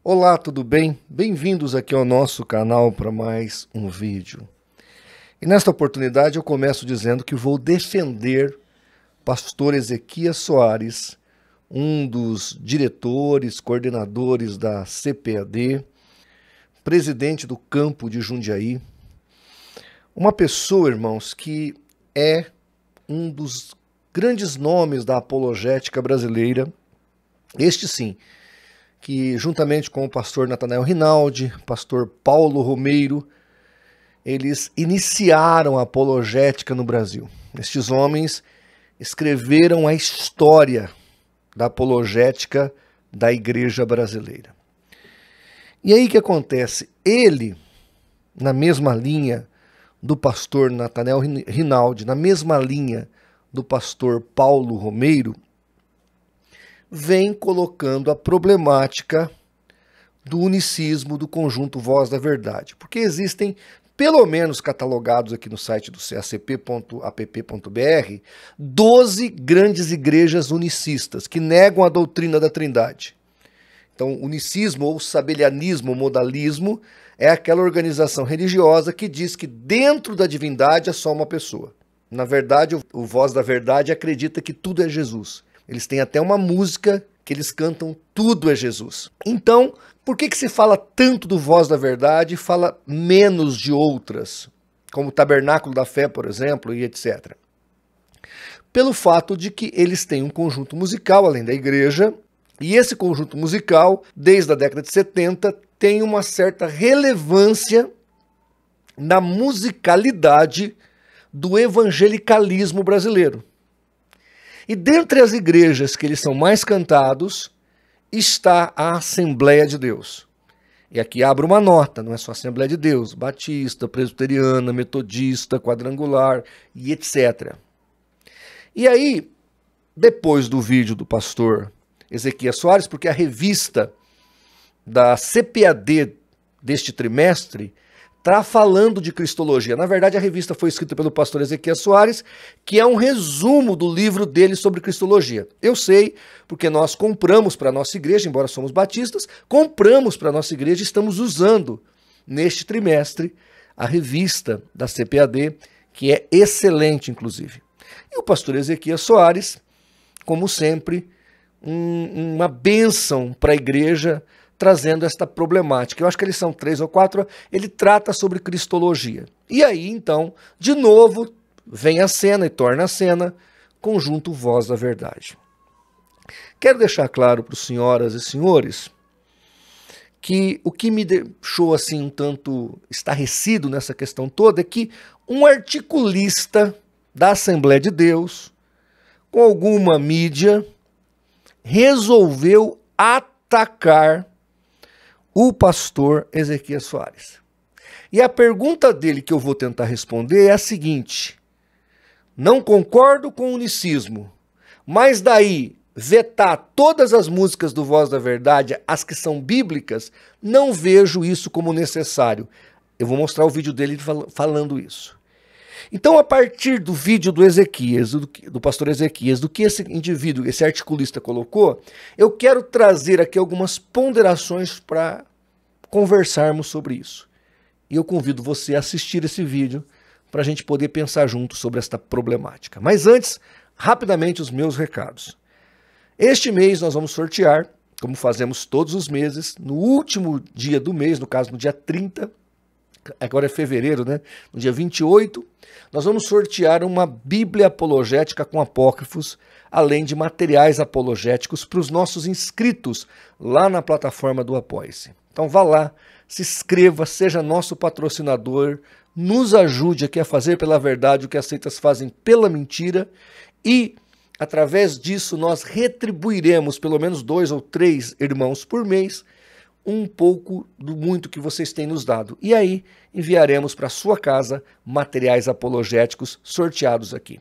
Olá, tudo bem? Bem-vindos aqui ao nosso canal para mais um vídeo. E nesta oportunidade eu começo dizendo que vou defender pastor Ezequias Soares, um dos diretores, coordenadores da CPAD, presidente do campo de Jundiaí. Uma pessoa, irmãos, que é um dos grandes nomes da apologética brasileira, este sim, que juntamente com o pastor Natanael Rinaldi, pastor Paulo Romeiro, eles iniciaram a apologética no Brasil. Estes homens escreveram a história da apologética da igreja brasileira. E aí o que acontece? Ele, na mesma linha do pastor Natanael Rinaldi, na mesma linha do pastor Paulo Romeiro, vem colocando a problemática do unicismo do conjunto Voz da Verdade. Porque existem, pelo menos catalogados aqui no site do cacp.app.br, 12 grandes igrejas unicistas que negam a doutrina da Trindade. Então, unicismo ou sabelianismo, modalismo, é aquela organização religiosa que diz que dentro da divindade é só uma pessoa. Na verdade, o Voz da Verdade acredita que tudo é Jesus. Eles têm até uma música que eles cantam Tudo é Jesus. Então, por que se fala tanto do Voz da Verdade e fala menos de outras, como o Tabernáculo da Fé, por exemplo, e etc? Pelo fato de que eles têm um conjunto musical, além da igreja, e esse conjunto musical, desde a década de 70, tem uma certa relevância na musicalidade do evangelicalismo brasileiro. E dentre as igrejas que eles são mais cantados, está a Assembleia de Deus. E aqui abro uma nota, não é só Assembleia de Deus, Batista, Presbiteriana, Metodista, Quadrangular e etc. E aí, depois do vídeo do pastor Ezequias Soares, porque a revista da CPAD deste trimestre está falando de Cristologia. Na verdade, a revista foi escrita pelo pastor Ezequias Soares, que é um resumo do livro dele sobre Cristologia. Eu sei, porque nós compramos para a nossa igreja, embora somos batistas, compramos para a nossa igreja e estamos usando, neste trimestre, a revista da CPAD, que é excelente, inclusive. E o pastor Ezequias Soares, como sempre, uma bênção para a igreja, trazendo esta problemática. Eu acho que eles são 3 ou 4, ele trata sobre Cristologia. E aí, então, de novo, vem a cena e torna a cena, conjunto Voz da Verdade. Quero deixar claro para os senhoras e senhores que o que me deixou assim um tanto estarrecido nessa questão toda é que um articulista da Assembleia de Deus, com alguma mídia, resolveu atacar o pastor Ezequias Soares. E a pergunta dele que eu vou tentar responder é a seguinte: não concordo com o unicismo, mas daí vetar todas as músicas do Voz da Verdade, as que são bíblicas, não vejo isso como necessário. Eu vou mostrar o vídeo dele falando isso. Então, a partir do vídeo do Ezequias, do pastor Ezequias, do que esse indivíduo, esse articulista colocou, eu quero trazer aqui algumas ponderações para conversarmos sobre isso. E eu convido você a assistir esse vídeo para a gente poder pensar junto sobre esta problemática. Mas antes, rapidamente os meus recados. Este mês nós vamos sortear, como fazemos todos os meses, no último dia do mês, no caso no dia 30, agora é fevereiro, né? No dia 28, nós vamos sortear uma Bíblia apologética com apócrifos, além de materiais apologéticos para os nossos inscritos lá na plataforma do Apoia-se. Então vá lá, se inscreva, seja nosso patrocinador, nos ajude aqui a fazer pela verdade o que as seitas fazem pela mentira e, através disso, nós retribuiremos pelo menos 2 ou 3 irmãos por mês um pouco do muito que vocês têm nos dado. E aí enviaremos para sua casa materiais apologéticos sorteados aqui.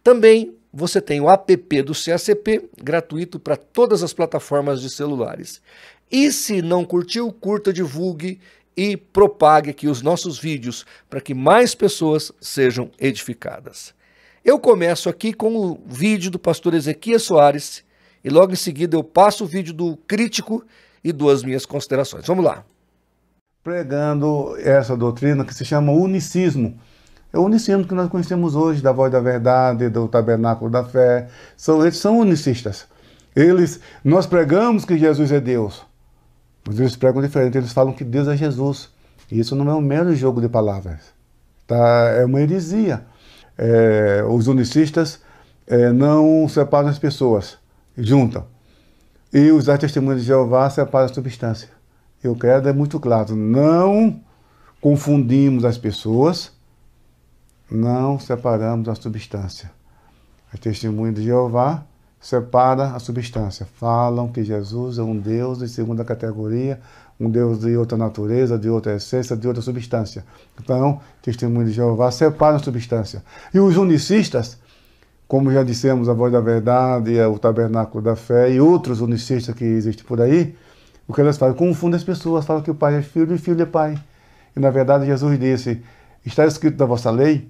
Também você tem o app do CACP, gratuito para todas as plataformas de celulares. E se não curtiu, curta, divulgue e propague aqui os nossos vídeos para que mais pessoas sejam edificadas. Eu começo aqui com o vídeo do pastor Ezequias Soares e logo em seguida eu passo o vídeo do crítico e dou as minhas considerações. Vamos lá. Pregando essa doutrina que se chama unicismo. É o unicismo que nós conhecemos hoje, da Voz da Verdade, do Tabernáculo da Fé. Eles são unicistas. Nós pregamos que Jesus é Deus, mas eles pregam diferente, eles falam que Deus é Jesus. E isso não é um mero jogo de palavras. Tá? É uma heresia. Os unicistas não separam as pessoas, juntam. E os testemunhos de Jeová separam a substância. E o credo é muito claro, não confundimos as pessoas, não separamos a substância. Os testemunhos de Jeová separam a substância, falam que Jesus é um Deus de segunda categoria, um Deus de outra natureza, de outra essência, de outra substância. Então, testemunho de Jeová separa a substância. E os unicistas, como já dissemos, a Voz da Verdade, o Tabernáculo da Fé e outros unicistas que existem por aí, o que elas fazem? Confundem as pessoas, falam que o Pai é Filho e o Filho é Pai. E na verdade Jesus disse, está escrito na vossa lei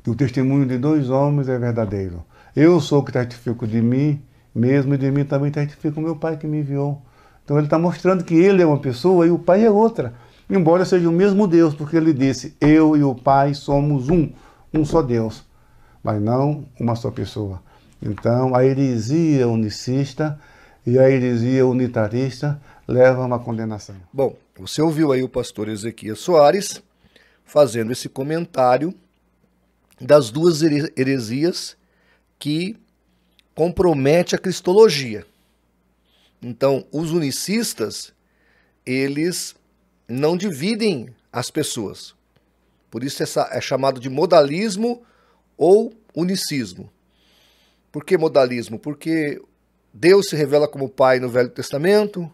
que o testemunho de 2 homens é verdadeiro. Eu sou o que testifico de mim mesmo e de mim também testifico o meu Pai que me enviou. Então ele está mostrando que ele é uma pessoa e o Pai é outra. Embora seja o mesmo Deus, porque ele disse, eu e o Pai somos um só Deus, mas não uma só pessoa. Então a heresia unicista e a heresia unitarista leva a uma condenação. Bom, você ouviu aí o pastor Ezequias Soares fazendo esse comentário das duas heresias que compromete a cristologia. Então, os unicistas, eles não dividem as pessoas. Por isso é chamado de modalismo ou unicismo. Por que modalismo? Porque Deus se revela como Pai no Velho Testamento,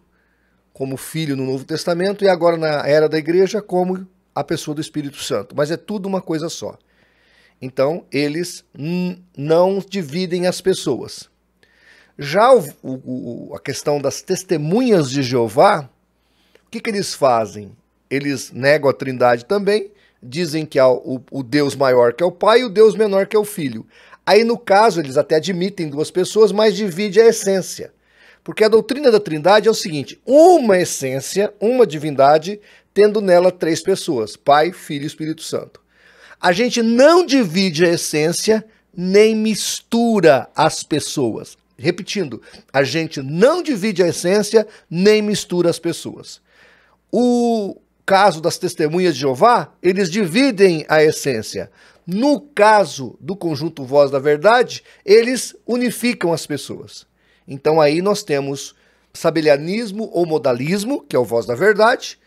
como Filho no Novo Testamento e agora na era da igreja como a pessoa do Espírito Santo. Mas é tudo uma coisa só. Então, eles não dividem as pessoas. Já a questão das testemunhas de Jeová, o que eles fazem? Eles negam a Trindade também, dizem que há o Deus maior que é o Pai e o Deus menor que é o Filho. Aí, no caso, eles até admitem 2 pessoas, mas divide a essência. Porque a doutrina da Trindade é o seguinte, uma essência, uma divindade, tendo nela 3 pessoas, Pai, Filho e Espírito Santo. A gente não divide a essência, nem mistura as pessoas. Repetindo, a gente não divide a essência, nem mistura as pessoas. O caso das testemunhas de Jeová, eles dividem a essência. No caso do conjunto Voz da Verdade, eles unificam as pessoas. Então aí nós temos sabelianismo ou modalismo, que é o Voz da Verdade,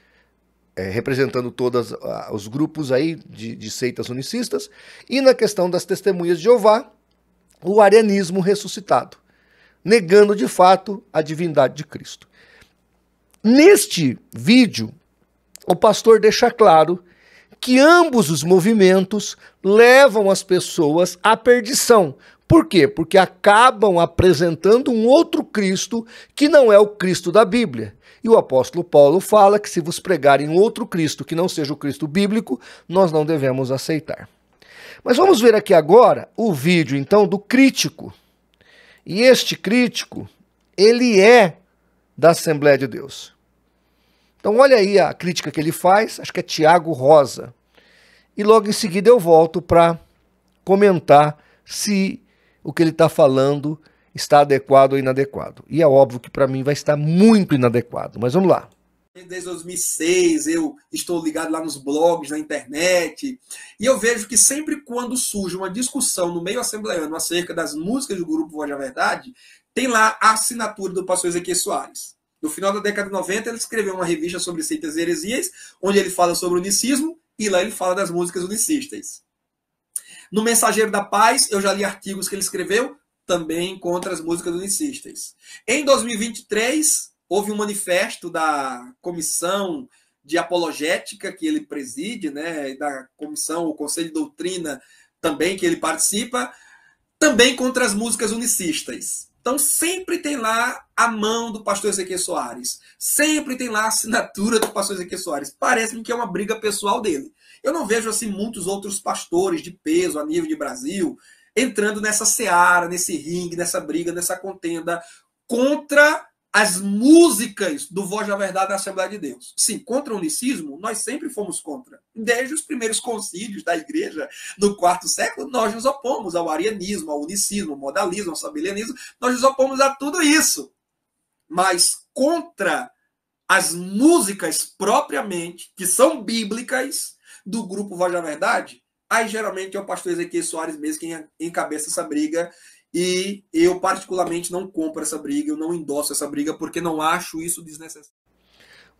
representando todos os grupos aí de seitas unicistas, e na questão das testemunhas de Jeová, o arianismo ressuscitado, negando de fato a divindade de Cristo. Neste vídeo, o pastor deixa claro que ambos os movimentos levam as pessoas à perdição. Por quê? Porque acabam apresentando um outro Cristo que não é o Cristo da Bíblia. E o apóstolo Paulo fala que se vos pregarem outro Cristo que não seja o Cristo bíblico, nós não devemos aceitar. Mas vamos ver aqui agora o vídeo, então, do crítico. E este crítico, ele é da Assembleia de Deus. Então olha aí a crítica que ele faz, acho que é Tiago Rosa. E logo em seguida eu volto para comentar se o que ele está falando está adequado ou inadequado. E é óbvio que para mim vai estar muito inadequado, mas vamos lá. Desde 2006 eu estou ligado lá nos blogs, na internet, e eu vejo que sempre quando surge uma discussão no meio assembleano acerca das músicas do grupo Voz da Verdade, tem lá a assinatura do pastor Ezequias Soares. No final da década de 90, ele escreveu uma revista sobre seitas e heresias, onde ele fala sobre o unicismo, e lá ele fala das músicas unicistas. No Mensageiro da Paz, eu já li artigos que ele escreveu, também contra as músicas unicistas. Em 2023, houve um manifesto da Comissão de Apologética, que ele preside, né, da Comissão, o Conselho de Doutrina, também, que ele participa, também contra as músicas unicistas. Então sempre tem lá a mão do pastor Ezequiel Soares. Sempre tem lá a assinatura do pastor Ezequiel Soares. Parece-me que é uma briga pessoal dele. Eu não vejo assim muitos outros pastores de peso a nível de Brasil entrando nessa seara, nesse ringue, nessa briga, nessa contenda contra as músicas do Voz da Verdade da Assembleia de Deus. Sim, contra o unicismo, nós sempre fomos contra. Desde os primeiros concílios da igreja no quarto século, nós nos opomos ao arianismo, ao unicismo, ao modalismo, ao sabelianismo, nós nos opomos a tudo isso. Mas contra as músicas propriamente, que são bíblicas, do grupo Voz da Verdade, aí geralmente é o pastor Ezequiel Soares mesmo quem encabeça essa briga. E eu, particularmente, não compro essa briga, eu não endosso essa briga, porque não acho isso desnecessário.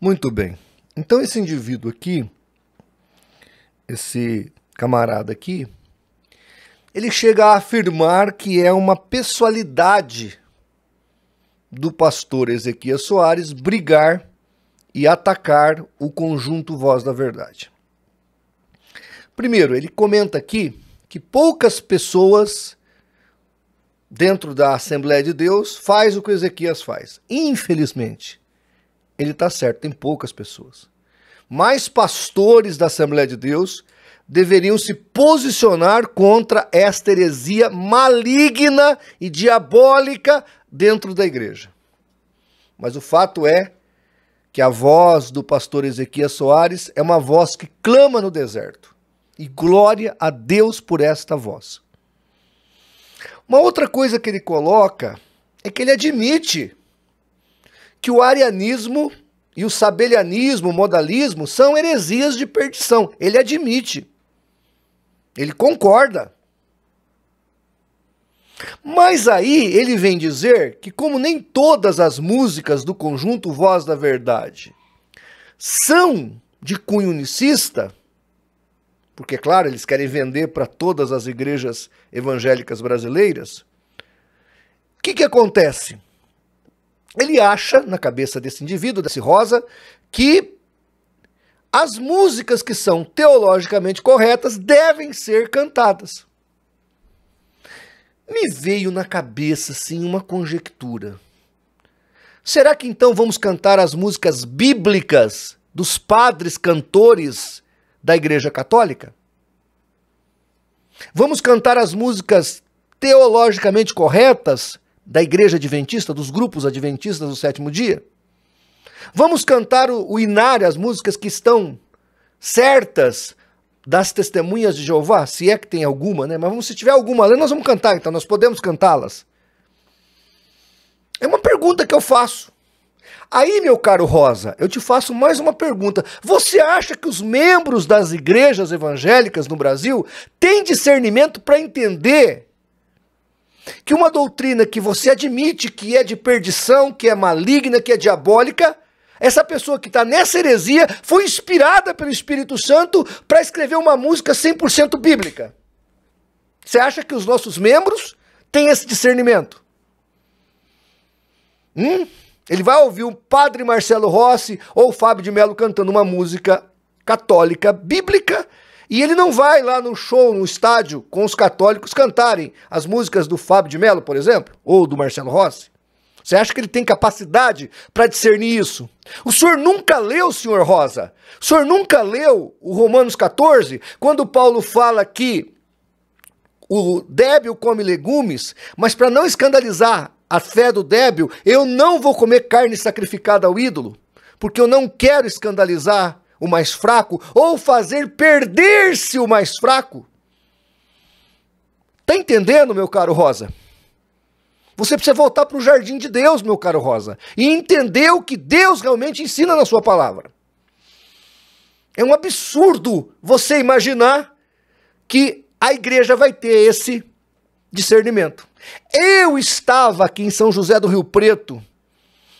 Muito bem. Então esse indivíduo aqui, esse camarada aqui, ele chega a afirmar que é uma pessoalidade do pastor Ezequiel Soares brigar e atacar o conjunto Voz da Verdade. Primeiro, ele comenta aqui que poucas pessoas dentro da Assembleia de Deus faz o que o Ezequias faz. Infelizmente, ele está certo, tem poucas pessoas. Mais pastores da Assembleia de Deus deveriam se posicionar contra esta heresia maligna e diabólica dentro da igreja. Mas o fato é que a voz do pastor Ezequiel Soares é uma voz que clama no deserto. E glória a Deus por esta voz. Uma outra coisa que ele coloca é que ele admite que o arianismo e o sabelianismo, o modalismo, são heresias de perdição. Ele admite. Ele concorda. Mas aí ele vem dizer que como nem todas as músicas do conjunto Voz da Verdade são de cunho unicista, porque, claro, eles querem vender para todas as igrejas evangélicas brasileiras, o que acontece? Ele acha, na cabeça desse indivíduo, desse Rosa, que as músicas que são teologicamente corretas devem ser cantadas. Me veio na cabeça, assim, uma conjectura. Será que então vamos cantar as músicas bíblicas dos padres cantores da Igreja Católica? Vamos cantar as músicas teologicamente corretas da Igreja Adventista, dos grupos adventistas do sétimo dia? Vamos cantar o inário, as músicas que estão certas das testemunhas de Jeová, se é que tem alguma, né? Mas se tiver alguma, nós vamos cantar, então nós podemos cantá-las. É uma pergunta que eu faço. Aí, meu caro Rosa, eu te faço mais uma pergunta. Você acha que os membros das igrejas evangélicas no Brasil têm discernimento para entender que uma doutrina que você admite que é de perdição, que é maligna, que é diabólica, essa pessoa que está nessa heresia foi inspirada pelo Espírito Santo para escrever uma música 100% bíblica? Você acha que os nossos membros têm esse discernimento? Ele vai ouvir o padre Marcelo Rossi ou o Fábio de Mello cantando uma música católica bíblica e ele não vai lá no show, no estádio, com os católicos cantarem as músicas do Fábio de Mello, por exemplo, ou do Marcelo Rossi. Você acha que ele tem capacidade para discernir isso? O senhor nunca leu, senhor Rosa? O senhor nunca leu o Romanos 14, quando Paulo fala que o débil come legumes, mas para não escandalizar a fé do débil, eu não vou comer carne sacrificada ao ídolo, porque eu não quero escandalizar o mais fraco ou fazer perder-se o mais fraco. Tá entendendo, meu caro Rosa? Você precisa voltar para o jardim de Deus, meu caro Rosa, e entender o que Deus realmente ensina na sua palavra. É um absurdo você imaginar que a igreja vai ter esse discernimento. Eu estava aqui em São José do Rio Preto,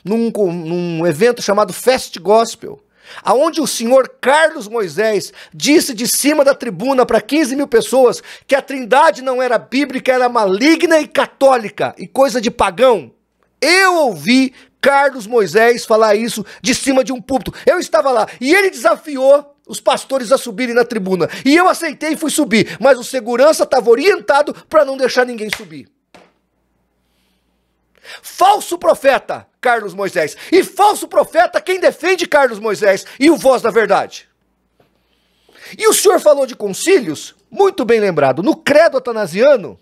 num evento chamado Fest Gospel, aonde o senhor Carlos Moisés disse de cima da tribuna para 15 mil pessoas que a trindade não era bíblica, era maligna e católica e coisa de pagão. Eu ouvi Carlos Moisés falar isso de cima de um púlpito. Eu estava lá e ele desafiou os pastores a subirem na tribuna. E eu aceitei e fui subir, mas o segurança estava orientado para não deixar ninguém subir. Falso profeta, Carlos Moisés. E falso profeta, quem defende Carlos Moisés e o Voz da Verdade. E o senhor falou de concílios, muito bem lembrado. No credo atanasiano,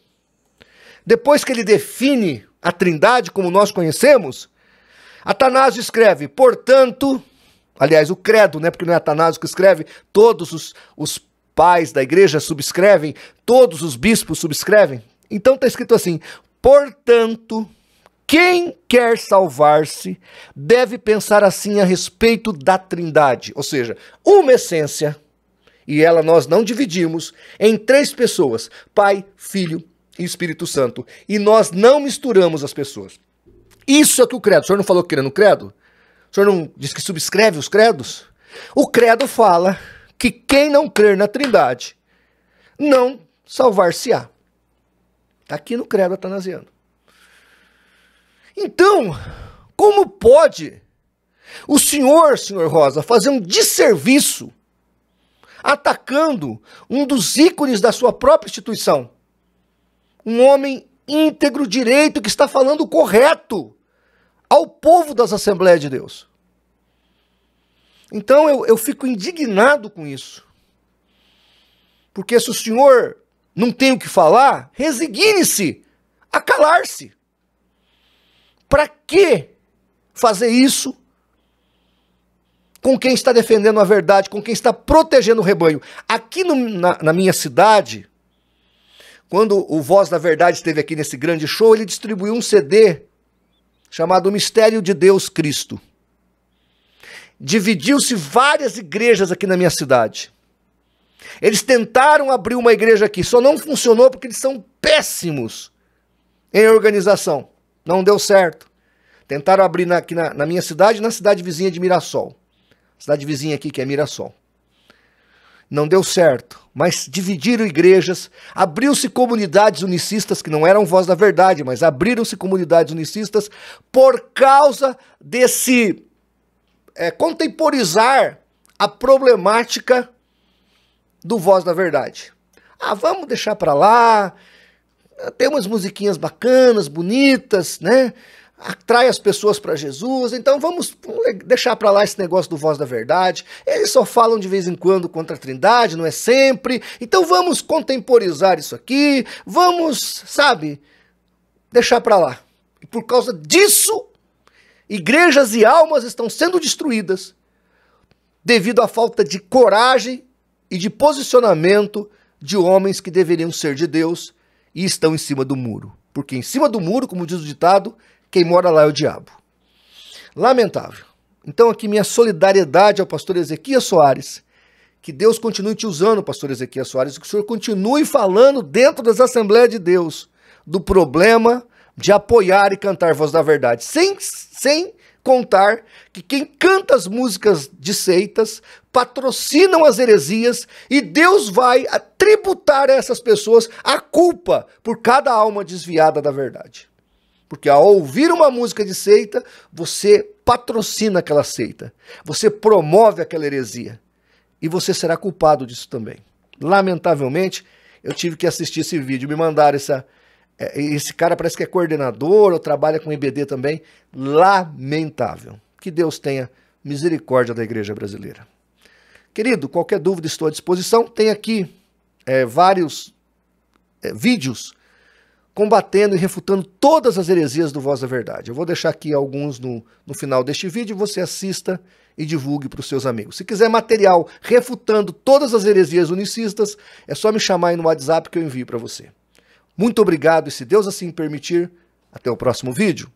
depois que ele define a trindade como nós conhecemos, Atanásio escreve, portanto, aliás, o credo, né, porque não é Atanásio que escreve, todos os pais da igreja subscrevem, todos os bispos subscrevem. Então está escrito assim, portanto, quem quer salvar-se deve pensar assim a respeito da trindade, ou seja, uma essência, e ela nós não dividimos em 3 pessoas, Pai, Filho e Espírito Santo, e nós não misturamos as pessoas. Isso é que o credo, o senhor não falou que era no credo? O senhor não diz que subscreve os credos? O credo fala que quem não crer na trindade não salvar-se-á. Está aqui no credo atanasiano. Então, como pode o senhor Rosa, fazer um desserviço atacando um dos ícones da sua própria instituição? Um homem íntegro, direito, que está falando o correto ao povo das Assembleias de Deus. Então eu fico indignado com isso. Porque se o senhor não tem o que falar, resigne-se a calar-se. Para que fazer isso com quem está defendendo a verdade, com quem está protegendo o rebanho? Aqui na minha cidade, quando o Voz da Verdade esteve aqui nesse grande show, ele distribuiu um CD chamado Mistério de Deus Cristo. Dividiu-se várias igrejas aqui na minha cidade. Eles tentaram abrir uma igreja aqui, só não funcionou porque eles são péssimos em organização. Não deu certo. Tentaram abrir aqui na minha cidade e na cidade vizinha de Mirassol. Cidade vizinha aqui que é Mirassol. Não deu certo, mas dividiram igrejas, abriu-se comunidades unicistas, que não eram Voz da Verdade, mas abriram-se comunidades unicistas por causa desse contemporizar a problemática do Voz da Verdade. Ah, vamos deixar para lá, tem umas musiquinhas bacanas, bonitas, né? Atrai as pessoas para Jesus, então vamos deixar para lá esse negócio do Voz da Verdade. Eles só falam de vez em quando contra a Trindade, não é sempre. Então vamos contemporizar isso aqui, vamos, sabe, deixar para lá. E por causa disso, igrejas e almas estão sendo destruídas devido à falta de coragem e de posicionamento de homens que deveriam ser de Deus e estão em cima do muro. Porque em cima do muro, como diz o ditado, quem mora lá é o diabo. Lamentável. Então aqui minha solidariedade ao pastor Ezequias Soares. Que Deus continue te usando, pastor Ezequias Soares, e que o senhor continue falando dentro das Assembleias de Deus do problema de apoiar e cantar Voz da Verdade. Sem contar que quem canta as músicas de seitas patrocinam as heresias e Deus vai tributar a essas pessoas a culpa por cada alma desviada da verdade. Porque ao ouvir uma música de seita, você patrocina aquela seita. Você promove aquela heresia. E você será culpado disso também. Lamentavelmente, eu tive que assistir esse vídeo. Me mandaram esse cara parece que é coordenador ou trabalha com IBD também. Lamentável. Que Deus tenha misericórdia da igreja brasileira. Querido, qualquer dúvida estou à disposição. Tem aqui vários vídeos combatendo e refutando todas as heresias do Voz da Verdade. Eu vou deixar aqui alguns no final deste vídeo, você assista e divulgue para os seus amigos. Se quiser material refutando todas as heresias unicistas, é só me chamar aí no WhatsApp que eu envio para você. Muito obrigado e se Deus assim permitir, até o próximo vídeo.